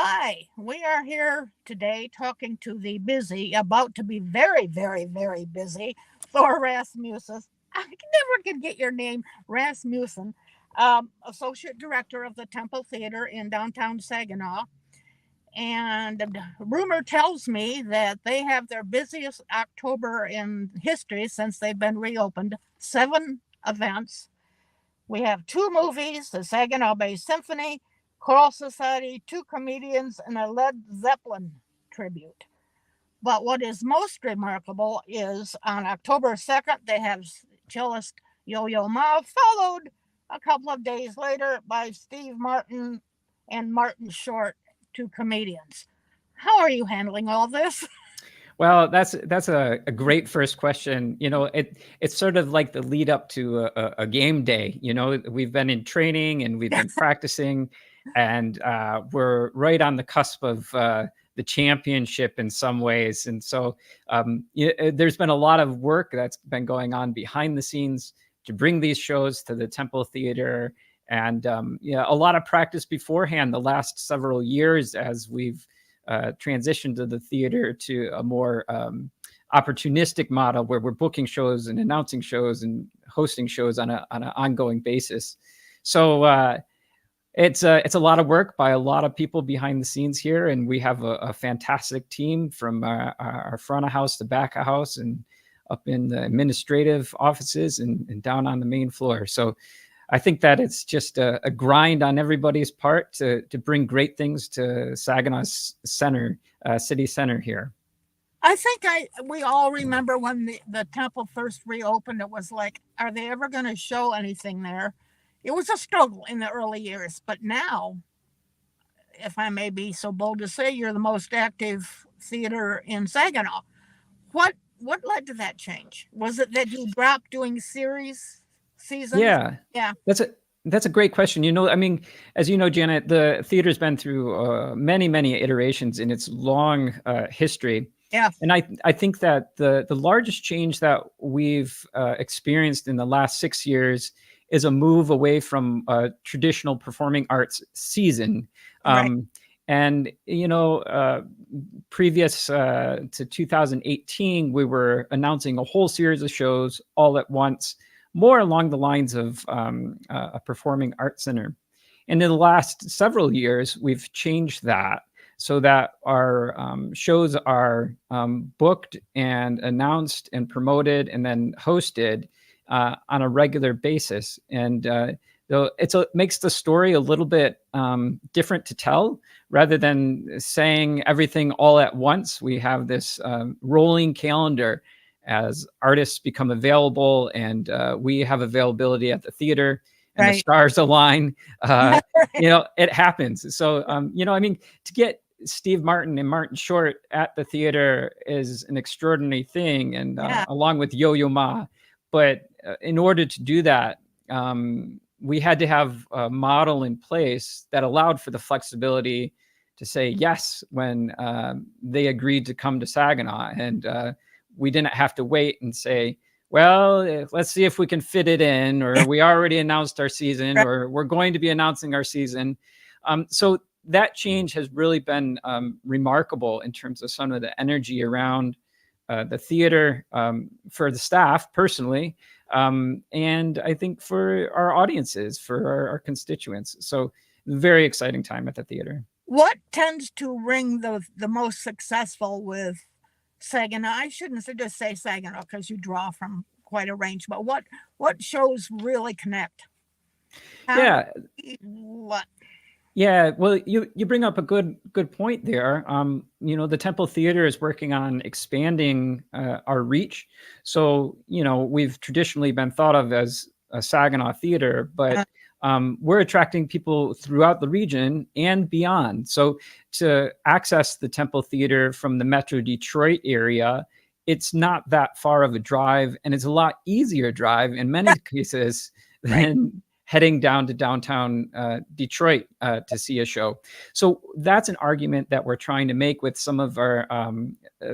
Hi, we are here today talking to the busy, about to be very, very, very busy Thor Rasmussen. I never could get your name, Rasmussen, Associate Director of the Temple Theater in downtown Saginaw. And rumor tells me that they have their busiest October in history since they've been reopened. 7 events. We have 2 movies, the Saginaw Bay Symphony, Choral Society, 2 comedians, and a Led Zeppelin tribute. But what is most remarkable is on October 2nd, they have cellist Yo-Yo Ma, followed a couple of days later by Steve Martin and Martin Short, 2 comedians. How are you handling all this? Well, that's a great first question. It's sort of like the lead up to a game day. We've been in training and we've been practicing, and we're right on the cusp of the championship in some ways. And so there's been a lot of work that's been going on behind the scenes to bring these shows to the Temple Theater, and a lot of practice beforehand the last several years as we've transition to the theater to a more opportunistic model where we're booking shows and announcing shows and hosting shows on an ongoing basis. So it's a lot of work by a lot of people behind the scenes here, and we have a fantastic team from our front of house to back of house and up in the administrative offices and down on the main floor. So I think that it's just a grind on everybody's part to bring great things to Saginaw's city center here. I think we all remember when the temple first reopened. It was like, are they ever going to show anything there? It was a struggle in the early years, but now, if I may be so bold to say, you're the most active theater in Saginaw. What led to that change? Was it that you dropped doing seasons? Yeah, Yeah. That's a great question. I mean, as you know, Janet, the theater's been through many iterations in its long history. Yeah. And I think that the largest change that we've experienced in the last 6 years is a move away from traditional performing arts season. Right. And, previous to 2018, we were announcing a whole series of shows all at once, more along the lines of a performing arts center. And in the last several years, we've changed that so that our shows are booked and announced and promoted and then hosted on a regular basis. And though makes the story a little bit different to tell, rather than saying everything all at once. We have this rolling calendar as artists become available, and we have availability at the theater, and Right. the stars align. It happens. So, I mean, to get Steve Martin and Martin Short at the theater is an extraordinary thing, and Yeah. along with Yo-Yo Ma. But in order to do that, we had to have a model in place that allowed for the flexibility to say yes when they agreed to come to Saginaw. And we didn't have to wait and say, well, let's see if we can fit it in, or we already announced our season, or we're going to be announcing our season. So that change has really been remarkable in terms of some of the energy around the theater, for the staff personally, and I think for our audiences, for our constituents. So very exciting time at the theater. What tends to ring the most successful with Saginaw? I shouldn't just say Saginaw because you draw from quite a range, but what shows really connect? Yeah. What? Yeah, well, you bring up a good point there. The Temple Theater is working on expanding our reach. So, we've traditionally been thought of as a Saginaw theater, but we're attracting people throughout the region and beyond. So, to access the Temple Theater from the Metro Detroit area, it's not that far of a drive, and it's a lot easier drive in many cases than heading down to downtown Detroit to see a show. So that's an argument that we're trying to make with some of our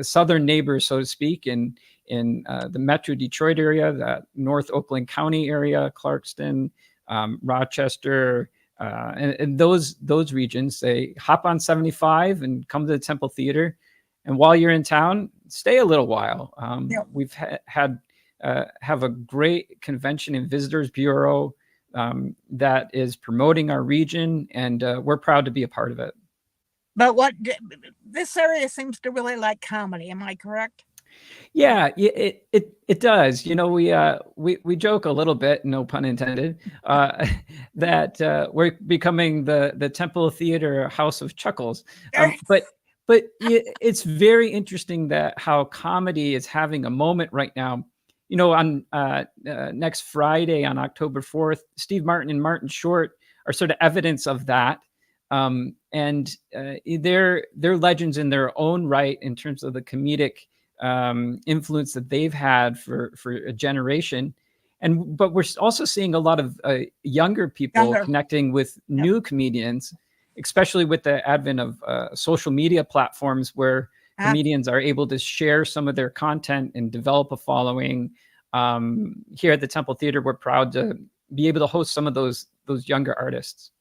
southern neighbors, so to speak, in the Metro Detroit area, the North Oakland County area, Clarkston, Rochester, and those regions, they hop on 75 and come to the Temple Theater. And while you're in town, stay a little while. Yep. We've had have a great convention and visitors bureau that is promoting our region, and we're proud to be a part of it. But this area seems to really like comedy. Am I correct? Yeah, it does. We joke a little bit, no pun intended, that we're becoming the Temple Theater House of Chuckles. But it's very interesting that how comedy is having a moment right now. On next Friday on October 4th, Steve Martin and Martin Short are sort of evidence of that. And they're legends in their own right in terms of the comedic influence that they've had for a generation. But we're also seeing a lot of younger people Younger. connecting with Yep. new comedians, especially with the advent of social media platforms where comedians are able to share some of their content and develop a following. Here at the Temple Theater, we're proud to be able to host some of those younger artists.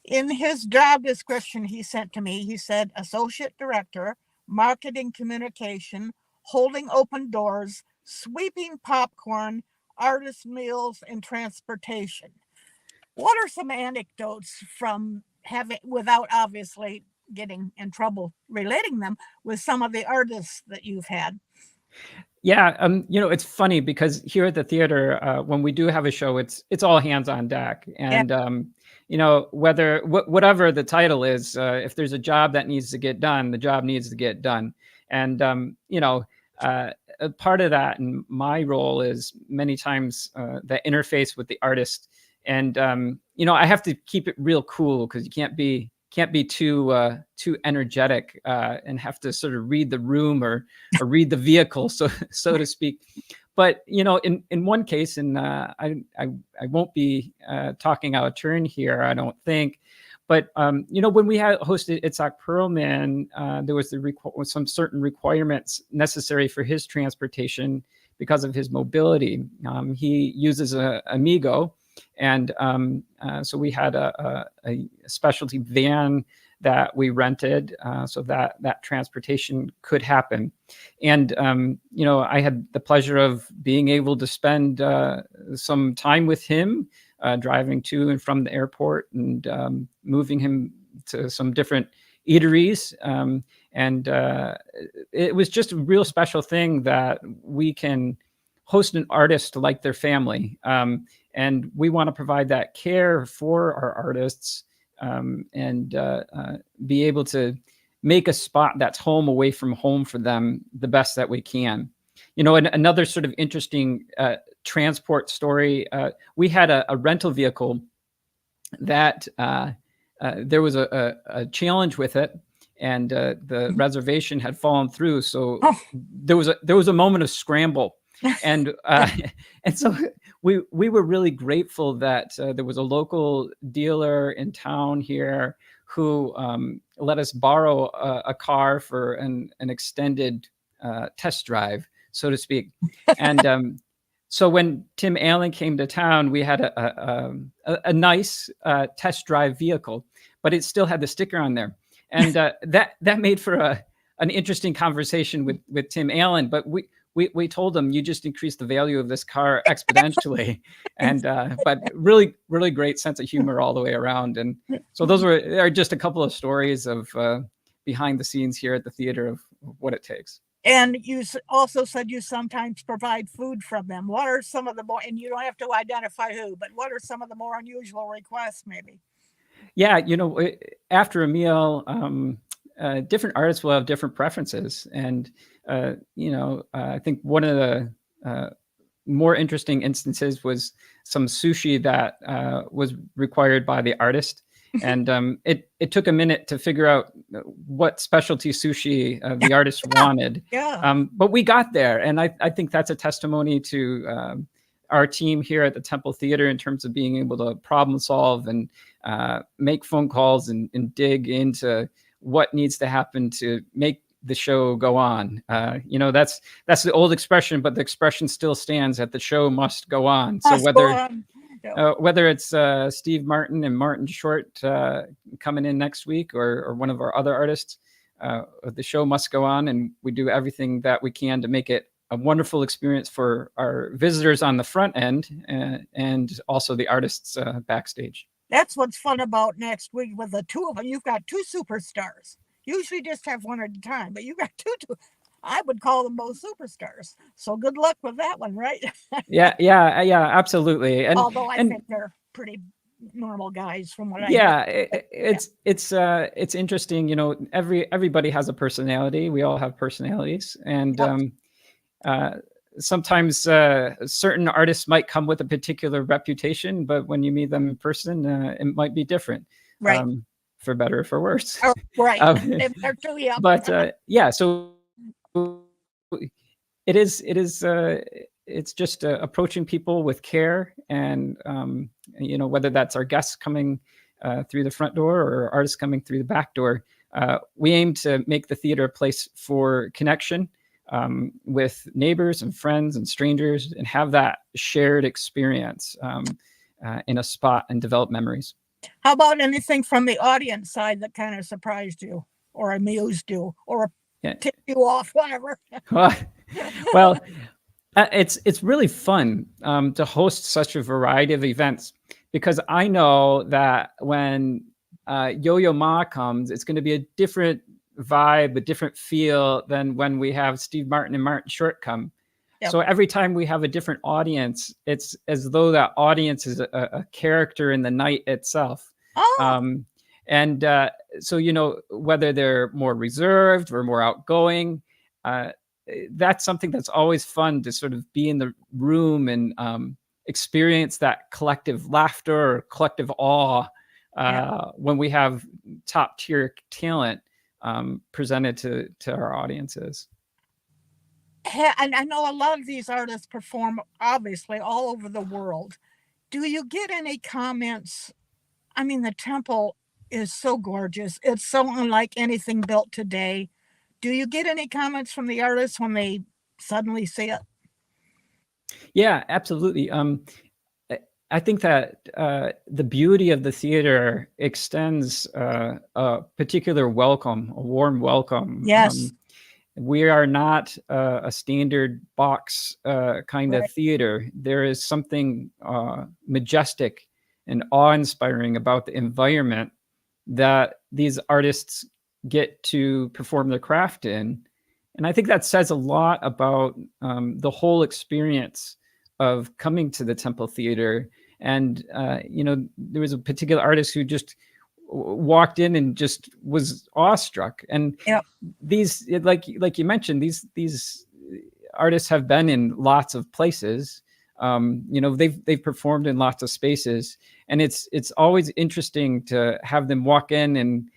In his job description he sent to me, he said associate director, marketing communication, holding open doors, sweeping popcorn, artist meals, and transportation. What are some anecdotes from having, without obviously getting in trouble relating them, with some of the artists that you've had? Yeah, it's funny because here at the theater, when we do have a show, it's all hands on deck, Yeah. and whatever the title is, if there's a job that needs to get done, the job needs to get done, and a part of that, and my role is many times the interface with the artist, and I have to keep it real cool because you can't be too energetic and have to sort of read the room or read the vehicle, so to speak. But in one case, and I won't be talking out of turn here, I don't think. But when we had hosted Itzhak Perlman, there was some certain requirements necessary for his transportation because of his mobility. He uses a Amigo. And so we had a specialty van that we rented so that transportation could happen. And, I had the pleasure of being able to spend some time with him, driving to and from the airport and moving him to some different eateries. And it was just a real special thing that we can host an artist like their family. And we want to provide that care for our artists and be able to make a spot that's home away from home for them the best that we can. And another sort of interesting transport story, we had a rental vehicle that there was a challenge with it, and the reservation had fallen through. So there was a moment of scramble. And so we were really grateful that there was a local dealer in town here who let us borrow a car for an extended test drive, so to speak. And so when Tim Allen came to town, we had a nice test drive vehicle, but it still had the sticker on there, and that made for an interesting conversation with Tim Allen. But we told him, you just increased the value of this car exponentially. And but really great sense of humor all the way around. And so those are just a couple of stories of behind the scenes here at the theater of what it takes. And you also said you sometimes provide food from them. What are some of the more, and you don't have to identify who, but what are some of the more unusual requests maybe? Yeah, after a meal, different artists will have different preferences. And, I think one of the more interesting instances was some sushi that was required by the artist. And it took a minute to figure out what specialty sushi the artist wanted. Yeah. But we got there. And I think that's a testimony to our team here at the Temple Theater in terms of being able to problem solve and make phone calls and dig into what needs to happen to make the show go on. That's the old expression, but the expression still stands that the show must go on. So Yeah. whether it's Steve Martin and Martin Short coming in next week, or one of our other artists. The show must go on, and we do everything that we can to make it a wonderful experience for our visitors on the front end, and also the artists backstage. That's what's fun about next week with the two of them. You've got two superstars. Usually just have one at a time, but you got two. I would call them both superstars. So good luck with that one, right? Yeah, absolutely. Although I And think they're pretty normal guys from what I hear. yeah, Yeah. it's interesting. Everybody has a personality. We all have personalities, and Yep. uh, sometimes certain artists might come with a particular reputation, but when you meet them in person, it might be different, Right. for better or for worse. Oh, right. um, They're too, yep. but yeah, so it's just approaching people with care, and whether that's our guests coming through the front door or artists coming through the back door, we aim to make the theater a place for connection with neighbors and friends and strangers, and have that shared experience in a spot and develop memories. How about anything from the audience side that kind of surprised you or amused you or Yeah. tipped you off, whatever? Well, it's really fun to host such a variety of events, because I know that when Yo-Yo Ma comes, it's going to be a different vibe, a different feel than when we have Steve Martin and Martin Short come. Yep. So every time we have a different audience, it's as though that audience is a character in the night itself. Oh, And so, whether they're more reserved or more outgoing, that's something that's always fun, to sort of be in the room and experience that collective laughter or collective awe when we have top tier talent presented to our audiences. and I know a lot of these artists perform obviously all over the world. Do you get any comments? I mean, the temple is so gorgeous. It's so unlike anything built today. Do you get any comments from the artists when they suddenly see it? Yeah, absolutely. I think that the beauty of the theater extends a particular welcome, a warm welcome. Yes. We are not a standard box kind Right. of theater. There is something majestic and awe-inspiring about the environment that these artists get to perform their craft in. And I think that says a lot about the whole experience of coming to the Temple Theater. And there was a particular artist who just walked in and just was awestruck. And Yep. these, like you mentioned, these artists have been in lots of places. They've performed in lots of spaces, and it's always interesting to have them walk in and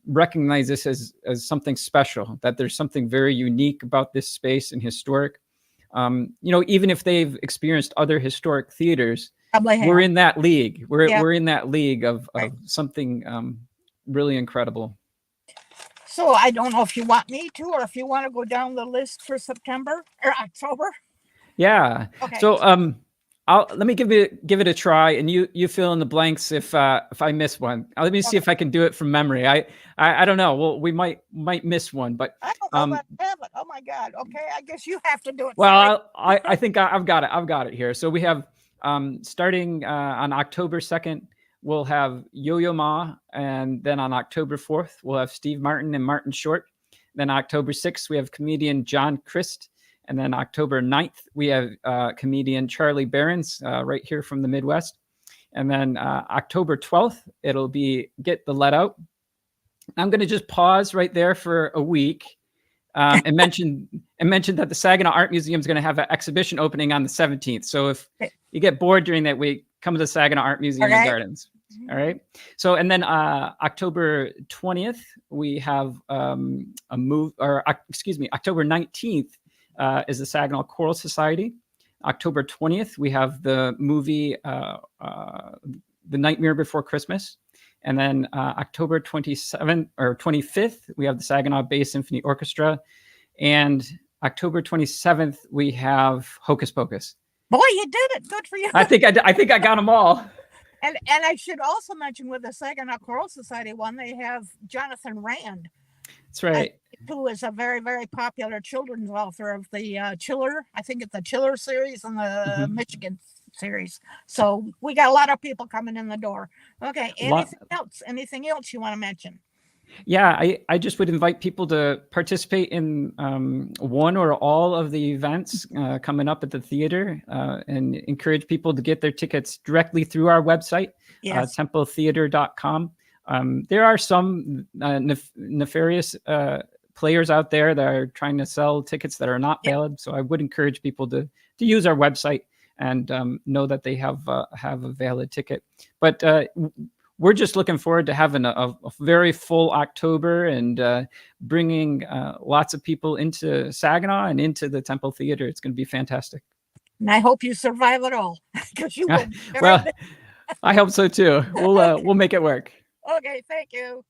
recognize this as something special, that there's something very unique about this space and historic. Even if they've experienced other historic theaters, we're in that league. We're in that league of something really incredible. So I don't know if you want me to, or if you want to go down the list for September or October. Yeah. Okay. So let me give it a try, and you fill in the blanks if I miss one. Let me see if I can do it from memory. I don't know. Well, we might miss one, but I don't know that I have it. Oh my God. Okay, I guess you have to do it. Well, I think I've got it. I've got it here. So we have starting on October 2nd, we'll have Yo-Yo Ma, and then on October 4th, we'll have Steve Martin and Martin Short. Then October 6th, we have comedian John Christ. And then October 9th, we have comedian Charlie Behrens, right here from the Midwest. And then October 12th, it'll be Get the Let Out. I'm going to just pause right there for a week and mention that the Saginaw Art Museum is going to have an exhibition opening on the 17th. So if you get bored during that week, come to the Saginaw Art Museum and Gardens. All right. So, and then October 20th, we have October 19th is the Saginaw Choral Society. October 20th, we have the movie The Nightmare Before Christmas. And then October 27th or 25th, we have the Saginaw Bay Symphony Orchestra. And October 27th, we have Hocus Pocus. Boy, you did it. Good for you. I think I got them all. And I should also mention with the Saginaw Choral Society one, they have Jonathan Rand, That's right. who is a very, very popular children's author of the Chiller. I think it's the Chiller series and the Mhm. Michigan series. So we got a lot of people coming in the door. Okay. Lot, Anything else? Anything else you want to mention? yeah, I just would invite people to participate in one or all of the events coming up at the theater, and encourage people to get their tickets directly through our website, Yes. templetheater.com. There are some nefarious players out there that are trying to sell tickets that are not Yep. valid. So I would encourage people to use our website and know that they have a valid ticket. But we're just looking forward to having a very full October and bringing lots of people into Saginaw and into the Temple Theater. It's going to be fantastic. And I hope you survive it all because you will. Well, I hope so too. We'll make it work. Okay. Thank you.